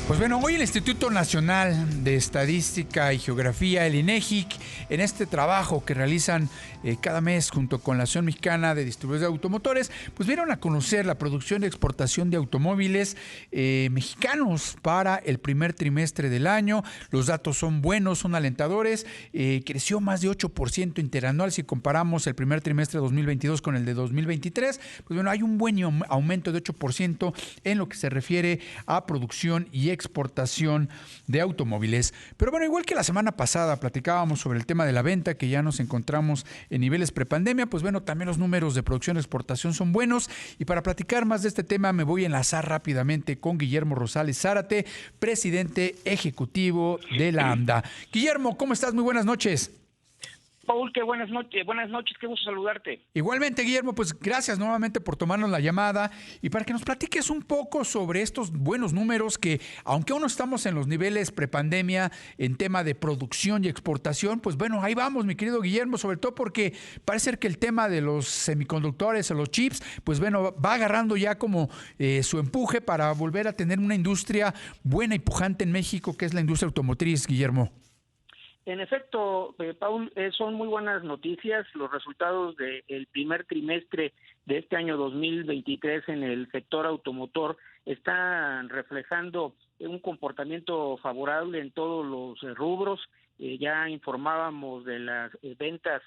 Pues bueno, hoy el Instituto Nacional de Estadística y Geografía, el INEGI, en este trabajo que realizan cada mes junto con la Asociación Mexicana de Distribuidores de Automotores, pues dieron a conocer la producción y exportación de automóviles mexicanos para el primer trimestre del año. Los datos son buenos, son alentadores. Creció más de 8% interanual si comparamos el primer trimestre de 2022 con el de 2023. Pues bueno, hay un buen aumento de 8% en lo que se refiere a producción y exportación de automóviles. Pero bueno, igual que la semana pasada platicábamos sobre el tema de la venta, que ya nos encontramos en niveles prepandemia, pues bueno, también los números de producción y exportación son buenos. Y para platicar más de este tema me voy a enlazar rápidamente con Guillermo Rosales Zárate, presidente ejecutivo de la AMDA. Guillermo, ¿cómo estás? Muy buenas noches. Paul, qué buenas noches, qué gusto saludarte. Igualmente, Guillermo, pues gracias nuevamente por tomarnos la llamada y para que nos platiques un poco sobre estos buenos números que, aunque aún no estamos en los niveles prepandemia en tema de producción y exportación, pues bueno, ahí vamos, mi querido Guillermo, sobre todo porque parece ser que el tema de los semiconductores o los chips, pues bueno, va agarrando ya como su empuje para volver a tener una industria buena y pujante en México, que es la industria automotriz, Guillermo. En efecto, Paul, son muy buenas noticias. Los resultados del primer trimestre de este año 2023 en el sector automotor están reflejando un comportamiento favorable en todos los rubros. Ya informábamos de las ventas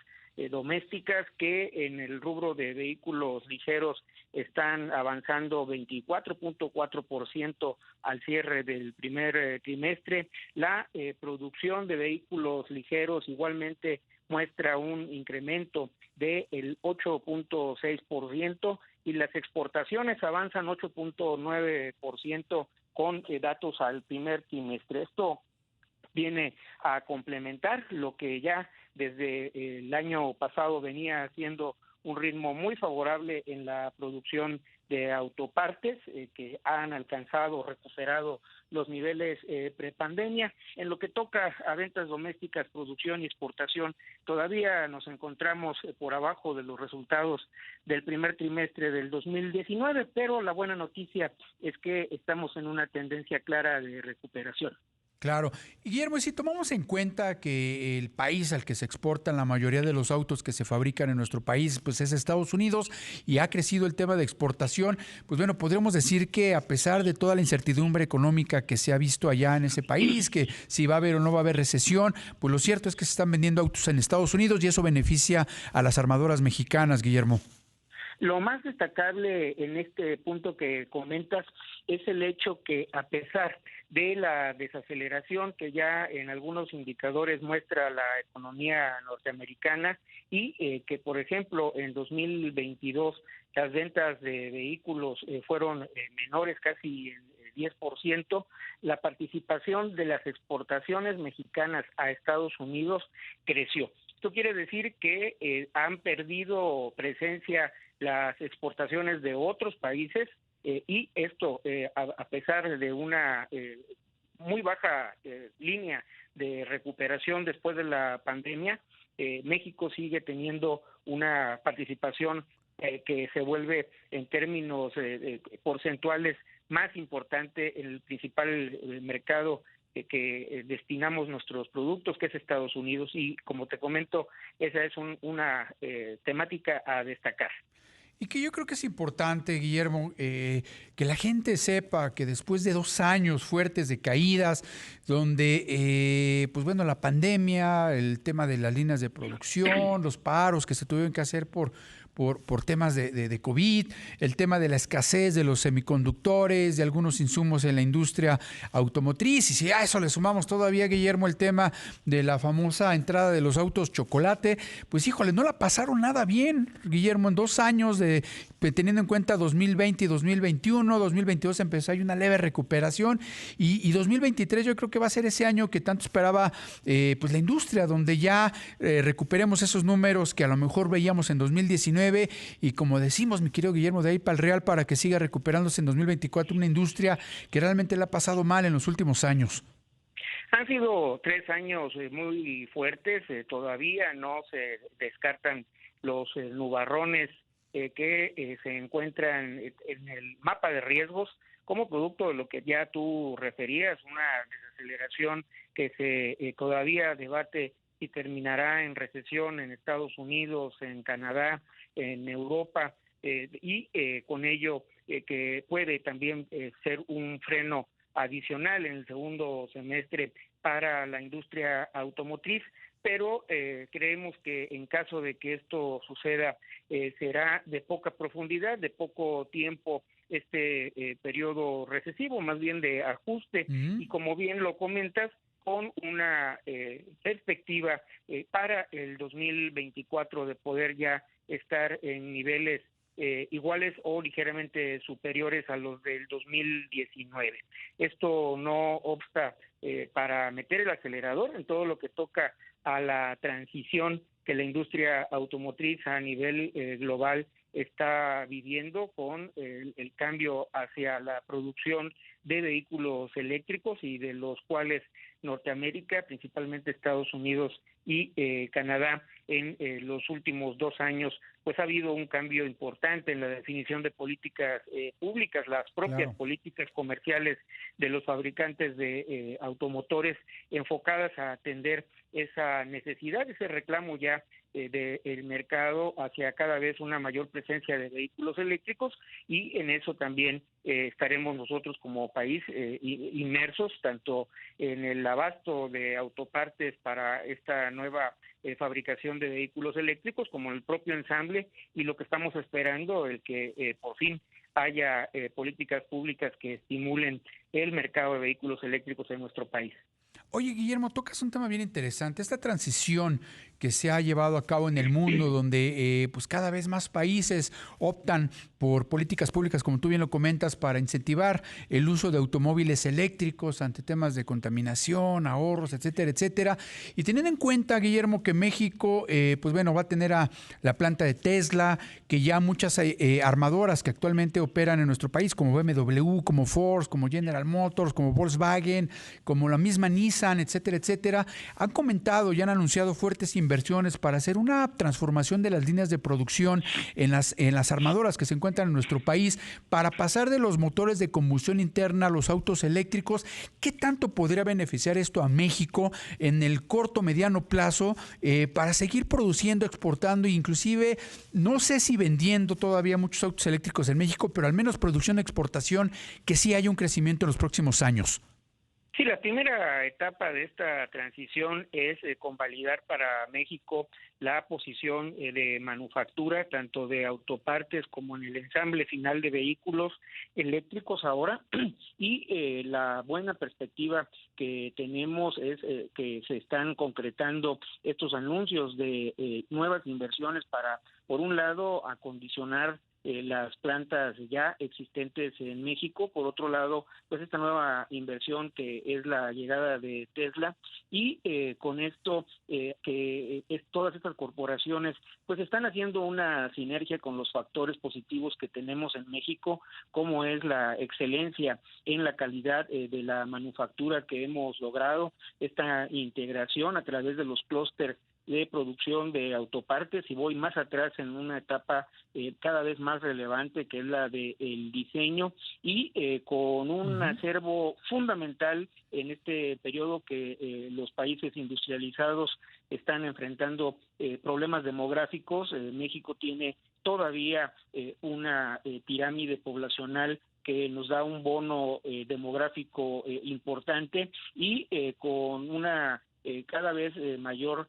domésticas que en el rubro de vehículos ligeros están avanzando 24.4% al cierre del primer trimestre. La producción de vehículos ligeros igualmente muestra un incremento del 8.6% y las exportaciones avanzan 8.9% con datos al primer trimestre. Esto viene a complementar lo que ya desde el año pasado venía siendo un ritmo muy favorable en la producción de autopartes que han recuperado los niveles prepandemia. En lo que toca a ventas domésticas, producción y exportación, todavía nos encontramos por abajo de los resultados del primer trimestre del 2019, pero la buena noticia es que estamos en una tendencia clara de recuperación. Claro. Y Guillermo, si tomamos en cuenta que el país al que se exportan la mayoría de los autos que se fabrican en nuestro país, pues es Estados Unidos y ha crecido el tema de exportación, pues bueno, podríamos decir que a pesar de toda la incertidumbre económica que se ha visto allá en ese país, que si va a haber o no va a haber recesión, pues lo cierto es que se están vendiendo autos en Estados Unidos y eso beneficia a las armadoras mexicanas, Guillermo. Lo más destacable en este punto que comentas es el hecho que a pesar de la desaceleración que ya en algunos indicadores muestra la economía norteamericana y que, por ejemplo, en 2022 las ventas de vehículos fueron menores, casi el 10%, la participación de las exportaciones mexicanas a Estados Unidos creció. Esto quiere decir que han perdido presencia las exportaciones de otros países y esto a pesar de una muy baja línea de recuperación después de la pandemia, México sigue teniendo una participación que se vuelve en términos porcentuales más importante en el principal mercado que destinamos nuestros productos, que es Estados Unidos, y como te comento, esa es una temática a destacar. Y que yo creo que es importante, Guillermo, que la gente sepa que después de 2 años fuertes de caídas, donde, pues bueno, la pandemia, el tema de las líneas de producción, los paros que se tuvieron que hacer por temas de COVID, el tema de la escasez de los semiconductores, de algunos insumos en la industria automotriz, y si a eso le sumamos todavía, Guillermo, el tema de la famosa entrada de los autos chocolate, pues híjole, no la pasaron nada bien, Guillermo, en 2 años teniendo en cuenta 2020 y 2021, 2022 empezó, hay una leve recuperación, y 2023 yo creo que va a ser ese año que tanto esperaba pues la industria, donde ya recuperemos esos números que a lo mejor veíamos en 2019, y como decimos, mi querido Guillermo, de ahí para el Real, para que siga recuperándose en 2024 una industria que realmente le ha pasado mal en los últimos años. Han sido 3 años muy fuertes, todavía no se descartan los nubarrones que se encuentran en el mapa de riesgos, como producto de lo que ya tú referías, una desaceleración que se todavía debate si terminará en recesión en Estados Unidos, en Canadá, en Europa, y con ello que puede también ser un freno adicional en el segundo semestre para la industria automotriz, pero creemos que en caso de que esto suceda será de poca profundidad, de poco tiempo este periodo recesivo, más bien de ajuste, y como bien lo comentas, con una perspectiva para el 2024 de poder ya estar en niveles iguales o ligeramente superiores a los del 2019. Esto no obsta para meter el acelerador en todo lo que toca a la transición que la industria automotriz a nivel global está viviendo con el cambio hacia la producción de vehículos eléctricos, y de los cuales Norteamérica, principalmente Estados Unidos y Canadá, en los últimos 2 años, pues ha habido un cambio importante en la definición de políticas públicas, las propias políticas comerciales de los fabricantes de automotores enfocadas a atender esa necesidad, ese reclamo ya del mercado hacia cada vez una mayor presencia de vehículos eléctricos, y en eso también estaremos nosotros como país inmersos tanto en el abasto de autopartes para esta nueva fabricación de vehículos eléctricos como en el propio ensamble, y lo que estamos esperando el que por fin haya políticas públicas que estimulen el mercado de vehículos eléctricos en nuestro país. Oye, Guillermo, tocas un tema bien interesante, esta transición que se ha llevado a cabo en el mundo, donde pues cada vez más países optan por políticas públicas, como tú bien lo comentas, para incentivar el uso de automóviles eléctricos ante temas de contaminación, ahorros, etcétera, etcétera. Y teniendo en cuenta, Guillermo, que México, pues bueno, va a tener a la planta de Tesla, que ya muchas armadoras que actualmente operan en nuestro país, como BMW, como Ford, como General Motors, como Volkswagen, como la misma Nissan, etcétera, etcétera, han comentado y han anunciado fuertes inversiones para hacer una transformación de las líneas de producción en las armadoras que se encuentran en nuestro país, para pasar de los motores de combustión interna a los autos eléctricos. ¿Qué tanto podría beneficiar esto a México en el corto, mediano plazo para seguir produciendo, exportando e inclusive, no sé si vendiendo todavía muchos autos eléctricos en México, pero al menos producción e exportación, que sí haya un crecimiento en los próximos años? Sí, la primera etapa de esta transición es convalidar para México la posición de manufactura, tanto de autopartes como en el ensamble final de vehículos eléctricos ahora, y la buena perspectiva que tenemos es que se están concretando estos anuncios de nuevas inversiones para, por un lado, acondicionar las plantas ya existentes en México, por otro lado, pues esta nueva inversión que es la llegada de Tesla, y con esto que todas estas corporaciones pues están haciendo una sinergia con los factores positivos que tenemos en México, como es la excelencia en la calidad de la manufactura que hemos logrado, esta integración a través de los clústeres de producción de autopartes, y voy más atrás en una etapa cada vez más relevante, que es la del diseño, y con un acervo fundamental en este periodo que los países industrializados están enfrentando problemas demográficos. México tiene todavía una pirámide poblacional que nos da un bono demográfico importante, y con una cada vez mayor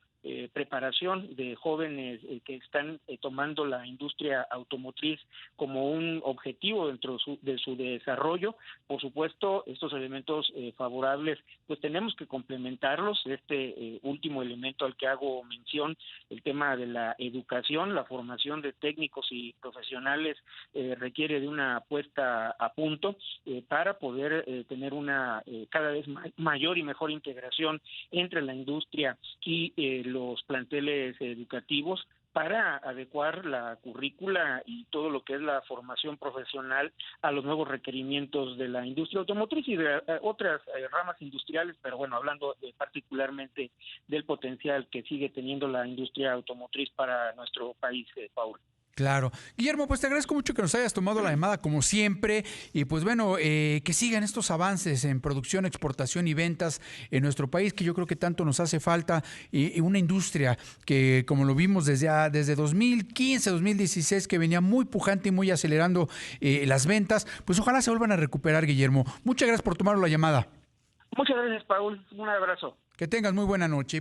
preparación de jóvenes que están tomando la industria automotriz como un objetivo dentro de su desarrollo. Por supuesto, estos elementos favorables, pues tenemos que complementarlos. Este último elemento al que hago mención, el tema de la educación, la formación de técnicos y profesionales, requiere de una puesta a punto para poder tener una cada vez mayor y mejor integración entre la industria y los planteles educativos, para adecuar la currícula y todo lo que es la formación profesional a los nuevos requerimientos de la industria automotriz y de otras ramas industriales, pero bueno, hablando particularmente del potencial que sigue teniendo la industria automotriz para nuestro país, Paul. Claro. Guillermo, pues te agradezco mucho que nos hayas tomado la llamada como siempre y pues bueno, que sigan estos avances en producción, exportación y ventas en nuestro país, que yo creo que tanto nos hace falta y una industria que como lo vimos desde 2015, 2016, que venía muy pujante y muy acelerando las ventas, pues ojalá se vuelvan a recuperar, Guillermo. Muchas gracias por tomar la llamada. Muchas gracias, Paul. Un abrazo. Que tengas muy buena noche.